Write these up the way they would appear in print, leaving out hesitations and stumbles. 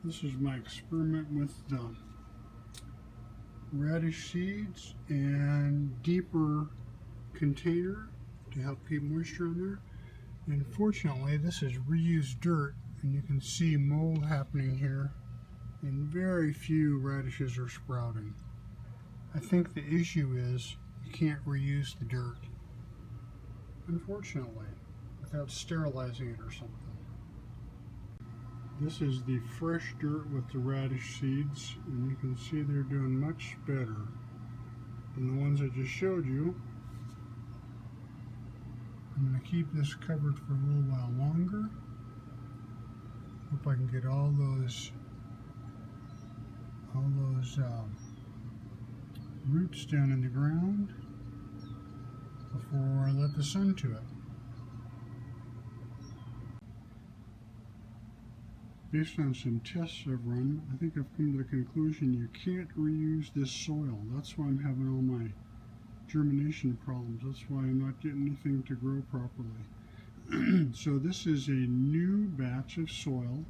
This is my experiment with the radish seeds and deeper container to help keep moisture in there. And fortunately, this is reused dirt, and you can see mold happening here, and very few radishes are sprouting. I think the issue is you can't reuse the dirt, unfortunately, without sterilizing it or something. This is the fresh dirt with the radish seeds, and you can see they're doing much better than the ones I just showed you. I'm going to keep this covered for a little while longer. Hope I can get all those roots down in the ground before I let the sun to it. Based on some tests I've run, I think I've come to the conclusion you can't reuse this soil. That's why I'm having all my germination problems. That's why I'm not getting anything to grow properly. So this is a new batch of soil.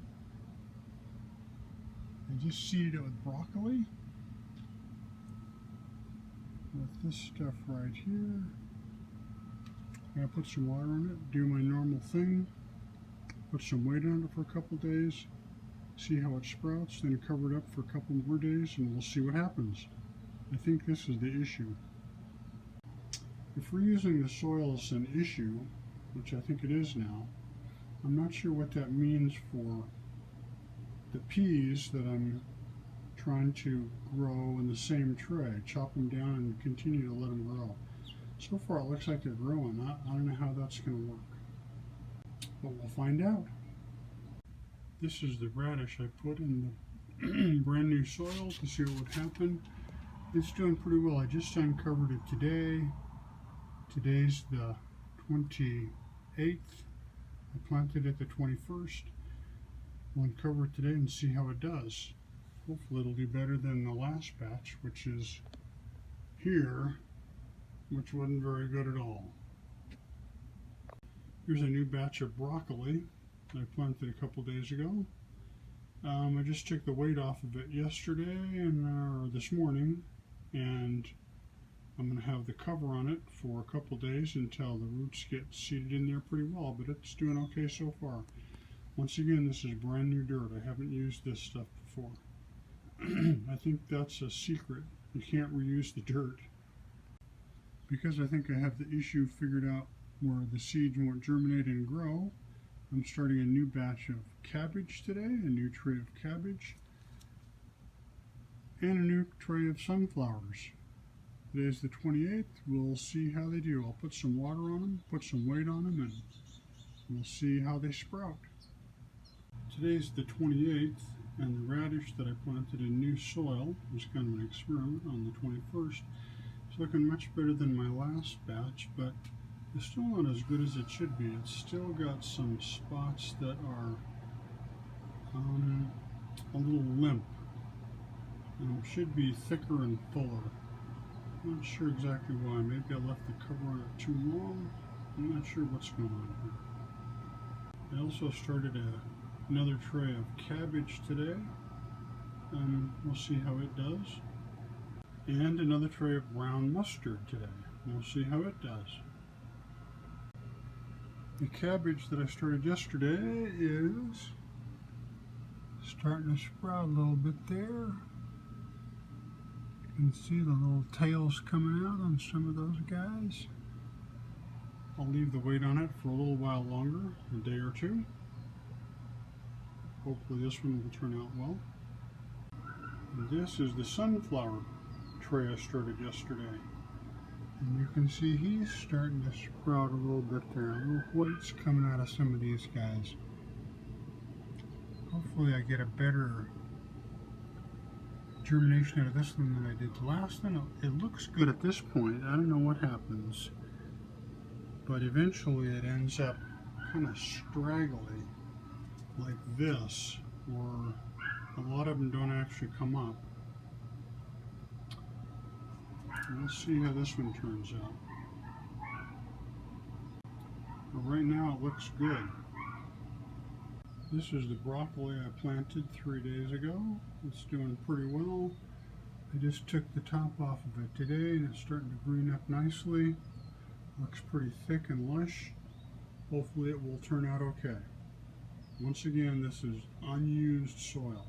I just seeded it with broccoli. With this stuff right here. I'm going to put some water on it, do my normal thing. Put some weight on it for a couple days, see how it sprouts, then cover it up for a couple more days, and we'll see what happens. I think this is the issue. If reusing the soil is an issue, which I think it is now, I'm not sure what that means for the peas that I'm trying to grow in the same tray. Chop them down and continue to let them grow. So far it looks like they're growing. I don't know how that's going to work, but we'll find out. This is the radish I put in the brand new soil to see what would happen. It's doing pretty well. I just uncovered it today. Today's the 28th. I planted it the 21st. We'll uncover it today and see how it does. Hopefully it'll do better than the last batch, which is here, which wasn't very good at all. Here's a new batch of broccoli that I planted a couple days ago. I just took the weight off of it yesterday or this morning, and I'm going to have the cover on it for a couple days until the roots get seeded in there pretty well, but it's doing okay so far. Once again, this is brand new dirt. I haven't used this stuff before. I think that's a secret. You can't reuse the dirt. Because I think I have the issue figured out where the seeds won't germinate and grow, I'm starting a new batch of cabbage today, a new tray of cabbage, and a new tray of sunflowers. Today's the 28th. We'll see how they do. I'll put some water on them, put some weight on them, and we'll see how they sprout. Today's the 28th, and the radish that I planted in new soil was kind of an experiment on the 21st. It's looking much better than my last batch, but it's still not as good as it should be. It's still got some spots that are a little limp, and it should be thicker and fuller. I'm not sure exactly why. Maybe I left the cover on it too long. I'm not sure what's going on here. I also started another tray of cabbage today. We'll see how it does. And another tray of brown mustard today. We'll see how it does. The cabbage that I started yesterday is starting to sprout a little bit there. You can see the little tails coming out on some of those guys. I'll leave the weight on it for a little while longer, a day or two. Hopefully this one will turn out well. And this is the sunflower tray I started yesterday. And you can see he's starting to sprout a little bit there. Little whites coming out of some of these guys. Hopefully I get a better germination out of this one than I did the last one. It looks good at this point. I don't know what happens, but eventually it ends up kind of straggly like this, or a lot of them don't actually come up. We'll see how this one turns out. But right now it looks good. This is the broccoli I planted 3 days ago. It's doing pretty well. I just took the top off of it today and it's starting to green up nicely. Looks pretty thick and lush. Hopefully it will turn out okay. Once again, this is unused soil.